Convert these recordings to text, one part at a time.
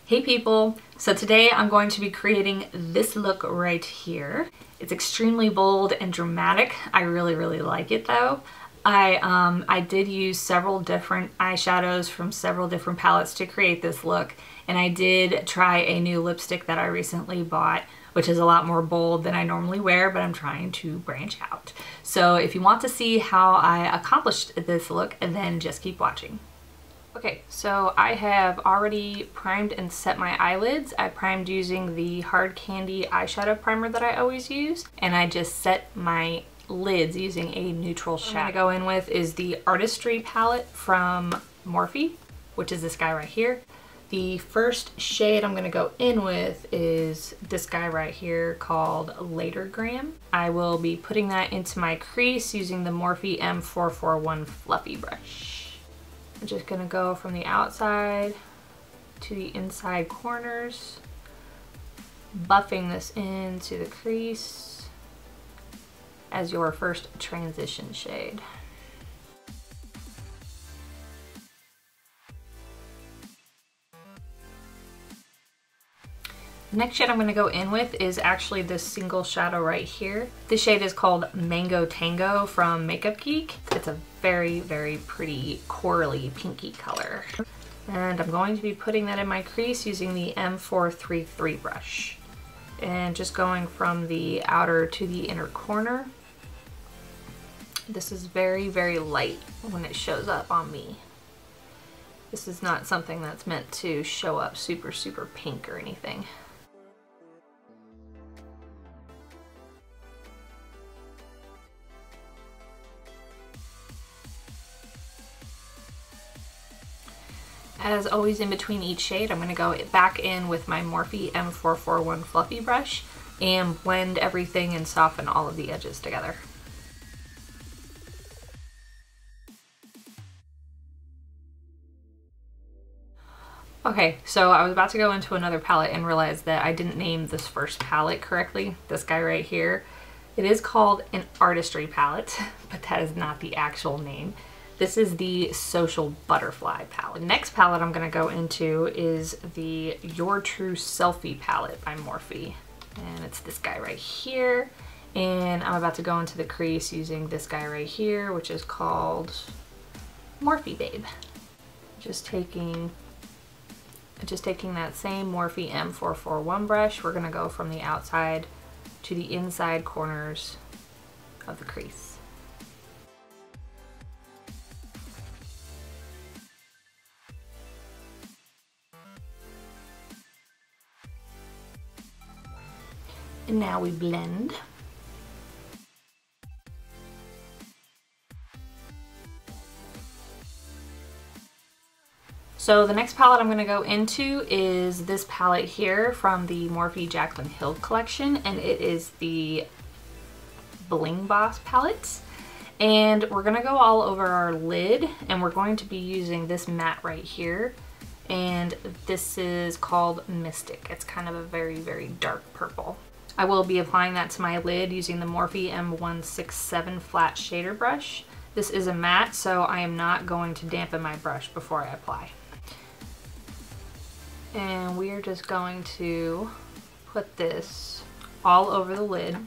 Hey people! So today I'm going to be creating this look right here. It's extremely bold and dramatic. I really like it though. I did use several different eyeshadows from several different palettes to create this look, and I did try a new lipstick that I recently bought, which is a lot more bold than I normally wear, but I'm trying to branch out. So if you want to see how I accomplished this look, then just keep watching. Okay, so I have already primed and set my eyelids. I primed using the Hard Candy eyeshadow primer that I always use, and I just set my lids using a neutral shadow. What I'm gonna go in with is the Artistry palette from Morphe, which is this guy right here. The first shade I'm gonna go in with is this guy right here called Latergram. I will be putting that into my crease using the Morphe M441 fluffy brush. I'm just gonna go from the outside to the inside corners, buffing this into the crease as your first transition shade. The next shade I'm going to go in with is actually this single shadow right here. This shade is called Mango Tango from Makeup Geek. It's a very pretty corally pinky color. And I'm going to be putting that in my crease using the M433 brush. And just going from the outer to the inner corner. This is very light when it shows up on me. This is not something that's meant to show up super pink or anything. As always, in between each shade, I'm going to go back in with my Morphe M441 fluffy brush and blend everything and soften all of the edges together. Okay, so I was about to go into another palette and realized that I didn't name this first palette correctly. This guy right here. It is called an Artistry palette, but that is not the actual name. This is the Social Butterfly palette. The next palette I'm going to go into is the Your True Selfie palette by Morphe. And it's this guy right here. And I'm about to go into the crease using this guy right here, which is called Morphe Babe. Just taking that same Morphe M441 brush, we're going to go from the outside to the inside corners of the crease. And now we blend. So the next palette I'm going to go into is this palette here from the Morphe Jaclyn Hill collection, and it is the Bling Boss palette. And we're going to go all over our lid, and we're going to be using this matte right here. And this is called Mystic. It's kind of a very dark purple. I will be applying that to my lid using the Morphe M167 flat shader brush. This is a matte, so I am not going to dampen my brush before I apply. And we are just going to put this all over the lid.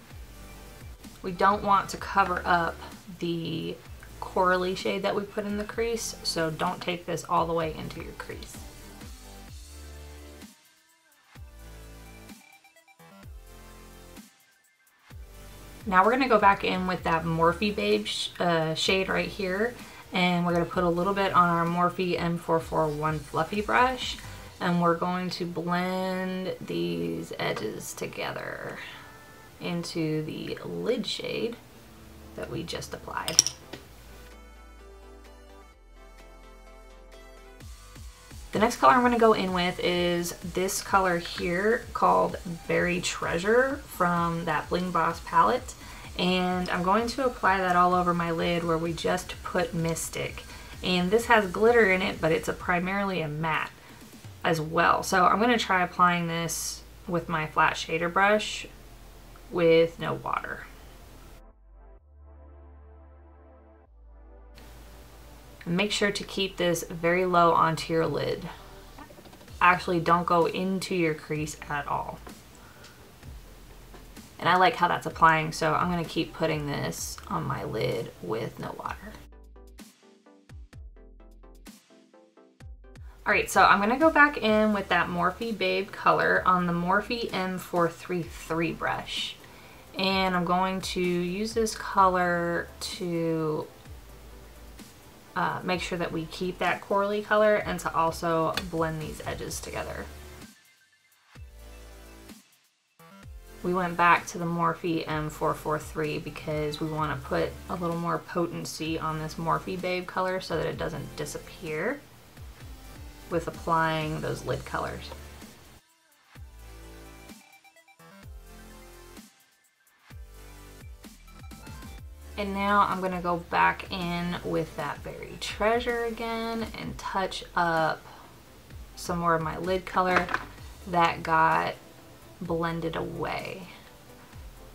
We don't want to cover up the corally shade that we put in the crease, so don't take this all the way into your crease. Now we're going to go back in with that Morphe Babe shade right here, and we're going to put a little bit on our Morphe M441 fluffy brush, and we're going to blend these edges together into the lid shade that we just applied. The next color I'm going to go in with is this color here called Berry Treasure from that Bling Boss palette. And I'm going to apply that all over my lid where we just put Mystic. And this has glitter in it, but it's primarily a matte as well. So I'm going to try applying this with my flat shader brush with no water. Make sure to keep this very low onto your lid. actually don't go into your crease at all. And I like how that's applying, so I'm gonna keep putting this on my lid with no water. All right, so I'm gonna go back in with that Morphe Babe color on the Morphe M433 brush. And I'm going to use this color to make sure that we keep that corally color and to also blend these edges together. We went back to the Morphe M443 because we want to put a little more potency on this Morphe Babe color so that it doesn't disappear with applying those lid colors. And now I'm gonna go back in with that Buried Treasure again and touch up some more of my lid color that got blended away.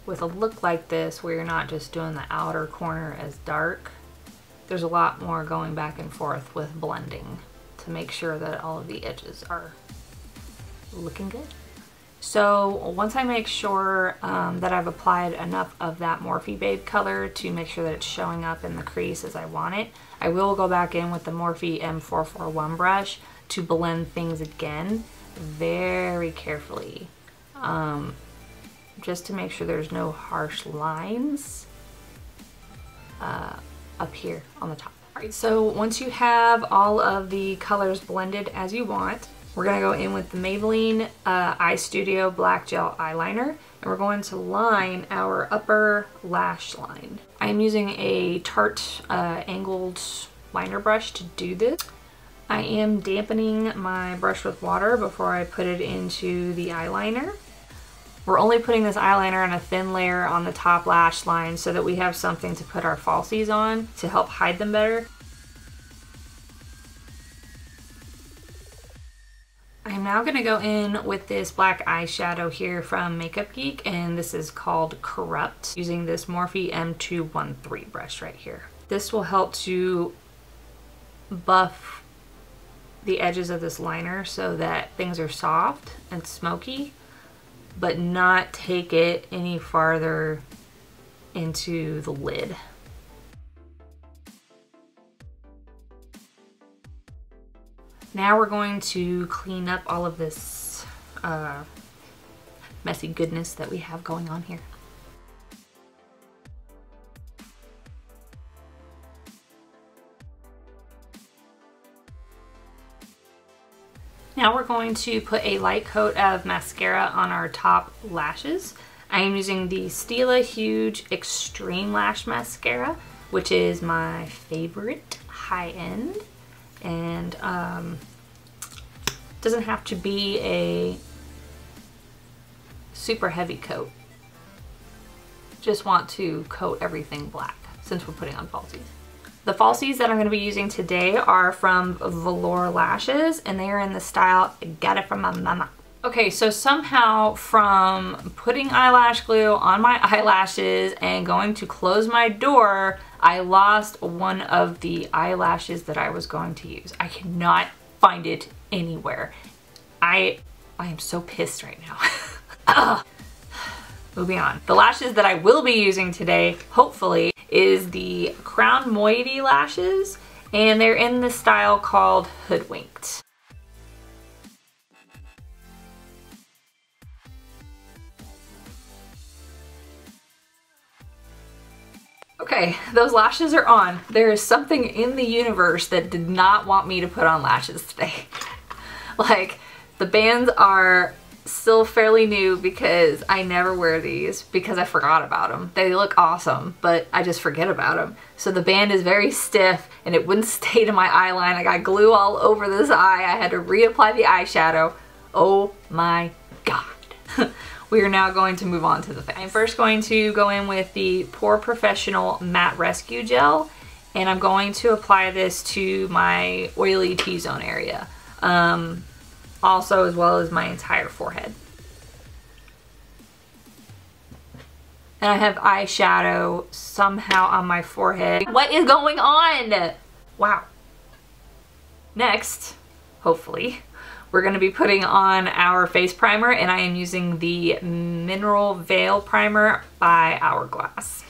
With a look like this, where you're not just doing the outer corner as dark, there's a lot more going back and forth with blending to make sure that all of the edges are looking good. So once I make sure that I've applied enough of that Morphe Babe color to make sure that it's showing up in the crease as I want it, I will go back in with the Morphe M441 brush to blend things again very carefully, just to make sure there's no harsh lines up here on the top. All right, so once you have all of the colors blended as you want, we're gonna go in with the Maybelline Eye Studio Black Gel Eyeliner, and we're going to line our upper lash line. I'm using a Tarte angled liner brush to do this. I am dampening my brush with water before I put it into the eyeliner. We're only putting this eyeliner on a thin layer on the top lash line so that we have something to put our falsies on to help hide them better. I'm now going to go in with this black eyeshadow here from Makeup Geek, and this is called Corrupt, using this Morphe M213 brush right here. This will help to buff the edges of this liner so that things are soft and smoky, but not take it any farther into the lid. Now we're going to clean up all of this messy goodness that we have going on here. Now we're going to put a light coat of mascara on our top lashes. I am using the Stila Huge Extreme Lash Mascara, which is my favorite high-end. And doesn't have to be a super heavy coat. Just want to coat everything black since we're putting on falsies. The falsies that I'm going to be using today are from Velour Lashes, and they are in the style Got It From My Mama. Okay, so somehow from putting eyelash glue on my eyelashes and going to close my door, I lost one of the eyelashes that I was going to use. I cannot find it anywhere. I am so pissed right now. Ugh. Moving on. The lashes that I will be using today, hopefully, is the Crown Moiety lashes, and they're in the style called Hoodwinked. Okay, those lashes are on. There is something in the universe that did not want me to put on lashes today. Like, the bands are still fairly new because I never wear these because I forgot about them. They look awesome, but I just forget about them. So the band is very stiff and it wouldn't stay to my eye line. I got glue all over this eye. I had to reapply the eyeshadow. Oh my God. We are now going to move on to the face. I'm first going to go in with the Pore Professional Matte Rescue Gel, and I'm going to apply this to my oily T-zone area. Also, as well as my entire forehead. And I have eyeshadow somehow on my forehead. What is going on? Wow. Next, hopefully, we're going to be putting on our face primer, and I am using the Mineral Veil Primer by Hourglass.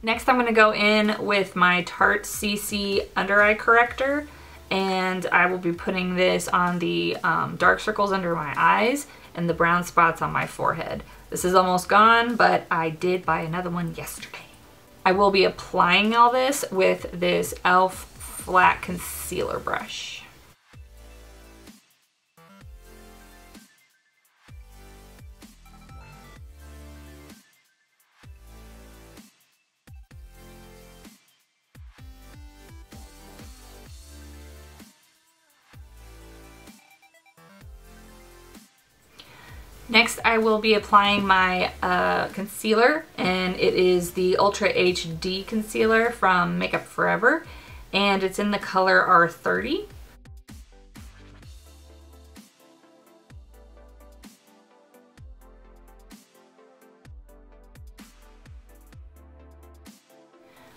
Next, I'm going to go in with my Tarte CC Under Eye Corrector, and I will be putting this on the dark circles under my eyes and the brown spots on my forehead. This is almost gone, but I did buy another one yesterday. I will be applying all this with this e.l.f. flat concealer brush. Next, I will be applying my concealer, and it is the Ultra HD concealer from Makeup Forever, and it's in the color R30.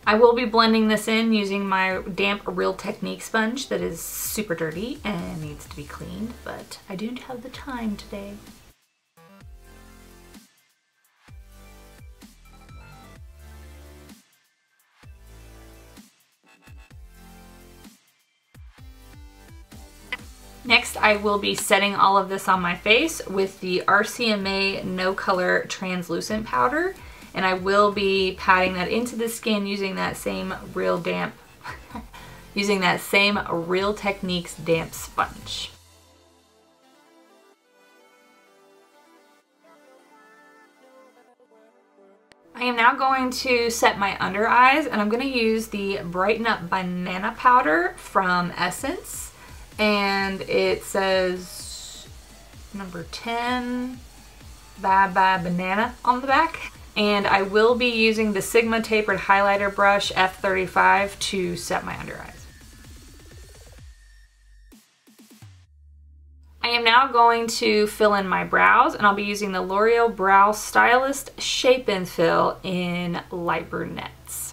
I will be blending this in using my damp Real Technique sponge that is super dirty and needs to be cleaned, but I don't have the time today. Next, I will be setting all of this on my face with the RCMA No Color Translucent Powder, and I will be patting that into the skin using that same Real Techniques damp sponge. I am now going to set my under eyes, and I'm going to use the Brighten Up Banana Powder from Essence. And it says number 10, Bye Bye Banana on the back. And I will be using the Sigma Tapered Highlighter Brush F35 to set my under eyes. I am now going to fill in my brows, and I'll be using the Loreal Brow Stylist Shape and Fill in Light Brunettes.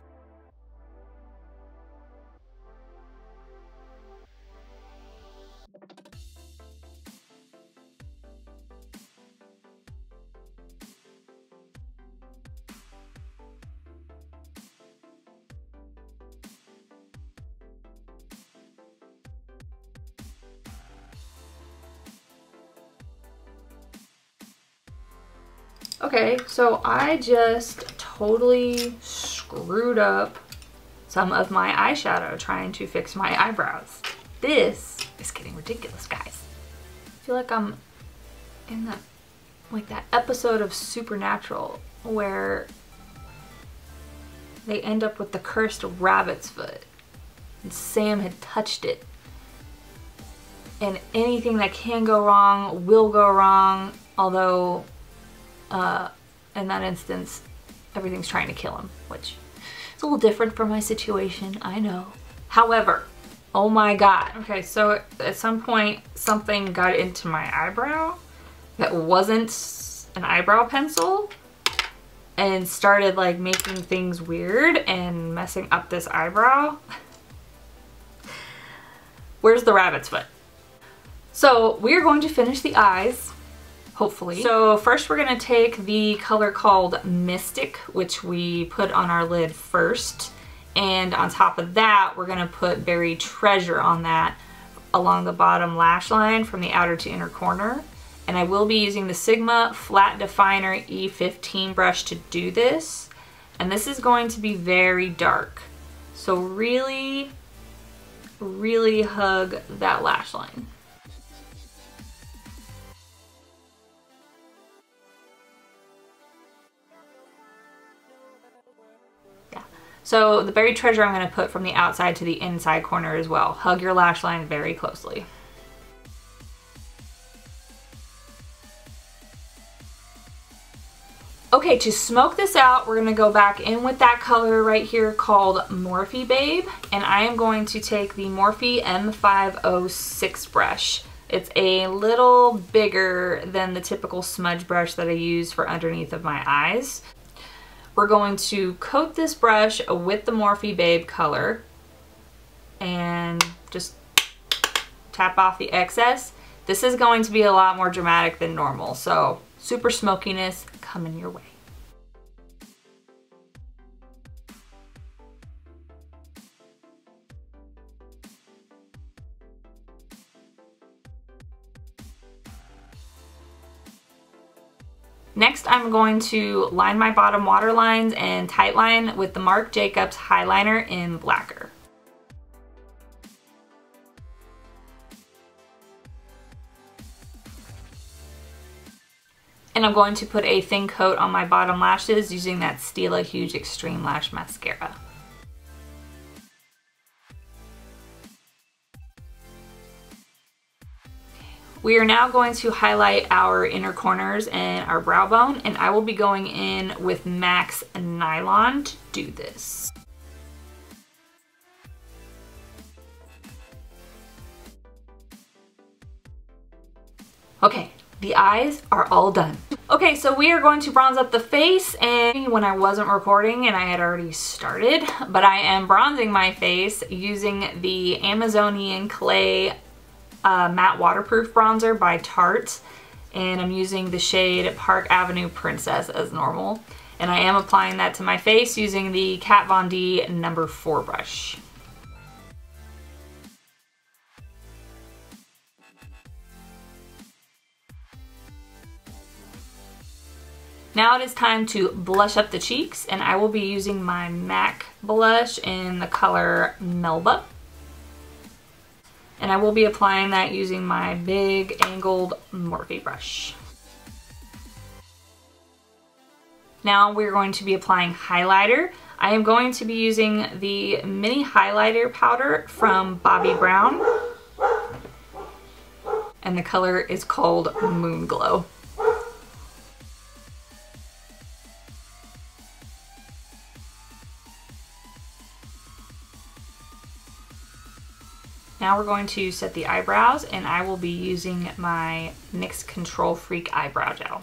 Okay, so I just totally screwed up some of my eyeshadow trying to fix my eyebrows. This is getting ridiculous, guys. I feel like I'm in that episode of Supernatural where they end up with the cursed rabbit's foot and Sam had touched it. And anything that can go wrong will go wrong, although in that instance, everything's trying to kill him, which is a little different from my situation, I know. However, oh my god. Okay, so at some point, something got into my eyebrow that wasn't an eyebrow pencil and started like making things weird and messing up this eyebrow. Where's the rabbit's foot? So we're going to finish the eyes. Hopefully. So first we're going to take the color called Mystic, which we put on our lid first. And on top of that, we're going to put Buried Treasure on that along the bottom lash line from the outer to inner corner. And I will be using the Sigma Flat Definer E15 brush to do this. And this is going to be very dark. So really, really hug that lash line. So the Buried Treasure I'm going to put from the outside to the inside corner as well. Hug your lash line very closely. Okay, to smoke this out, we're going to go back in with that color right here called Morphe Babe. And I am going to take the Morphe M506 brush. It's a little bigger than the typical smudge brush that I use for underneath of my eyes. we're going to coat this brush with the Morphe Babe color and just tap off the excess. This is going to be a lot more dramatic than normal, so super smokiness coming your way. Next, I'm going to line my bottom waterlines and tightline with the Marc Jacobs Highliner in Blacquer. And I'm going to put a thin coat on my bottom lashes using that Stila Huge Extreme Lash Mascara. We are now going to highlight our inner corners and our brow bone, and I will be going in with MAC's Nylon to do this. Okay, the eyes are all done. Okay, so we are going to bronze up the face, and when I wasn't recording and I had already started, but I am bronzing my face using the Amazonian Clay matte waterproof bronzer by Tarte, and I'm using the shade Park Avenue Princess as normal, and I am applying that to my face using the Kat Von D No. 4 brush. Now it is time to blush up the cheeks, and I will be using my MAC blush in the color Melba. And I will be applying that using my big angled Morphe brush. Now we're going to be applying highlighter. I am going to be using the mini highlighter powder from Bobbi Brown. And the color is called Moon Glow. Now we're going to set the eyebrows, and I will be using my NYX Control Freak eyebrow gel.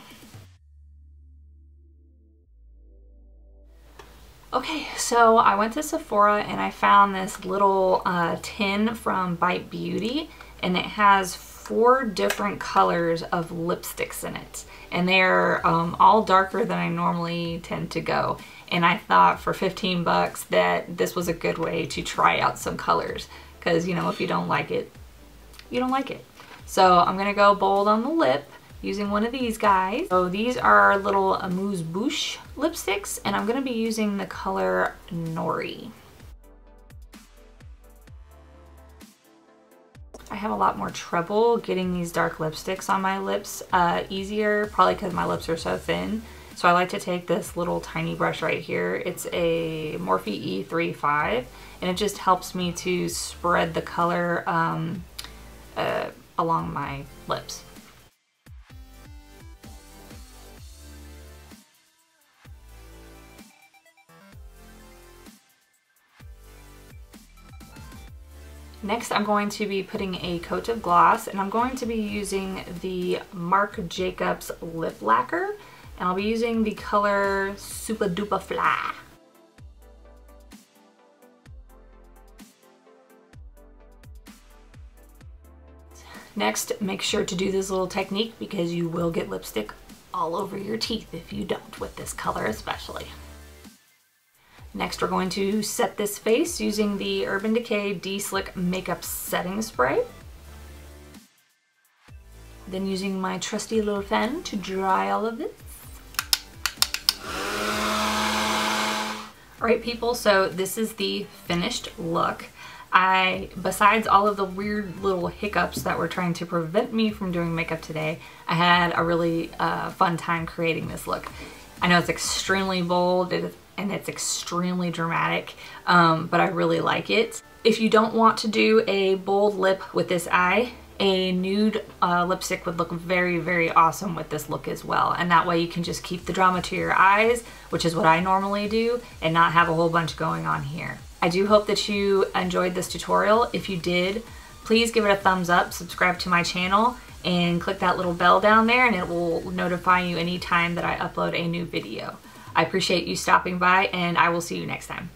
Okay, so I went to Sephora and I found this little tin from Bite Beauty, and it has 4 different colors of lipsticks in it. And they're all darker than I normally tend to go. And I thought for 15 bucks that this was a good way to try out some colors. Because, you know, if you don't like it, you don't like it. So I'm going to go bold on the lip using one of these guys. So these are little Amuse Bouche lipsticks, and I'm going to be using the color Nori. I have a lot more trouble getting these dark lipsticks on my lips easier, probably because my lips are so thin. So I like to take this little tiny brush right here. It's a Morphe E35, and it just helps me to spread the color along my lips. Next, I'm going to be putting a coat of gloss, and I'm going to be using the Marc Jacobs Lip Lacquer, and I'll be using the color Super Duper Fly. Next, make sure to do this little technique because you will get lipstick all over your teeth if you don't, with this color especially. Next, we're going to set this face using the Urban Decay De-Slick Makeup Setting Spray. Then using my trusty little fan to dry all of this. Alright people, so this is the finished look. Besides all of the weird little hiccups that were trying to prevent me from doing makeup today, I had a really fun time creating this look. I know it's extremely bold and it's extremely dramatic, but I really like it. If you don't want to do a bold lip with this eye, a nude lipstick would look very, very awesome with this look as well. And that way you can just keep the drama to your eyes, which is what I normally do, and not have a whole bunch going on here. I do hope that you enjoyed this tutorial. If you did, please give it a thumbs up, subscribe to my channel, and click that little bell down there, and it will notify you anytime that I upload a new video. I appreciate you stopping by, and I will see you next time.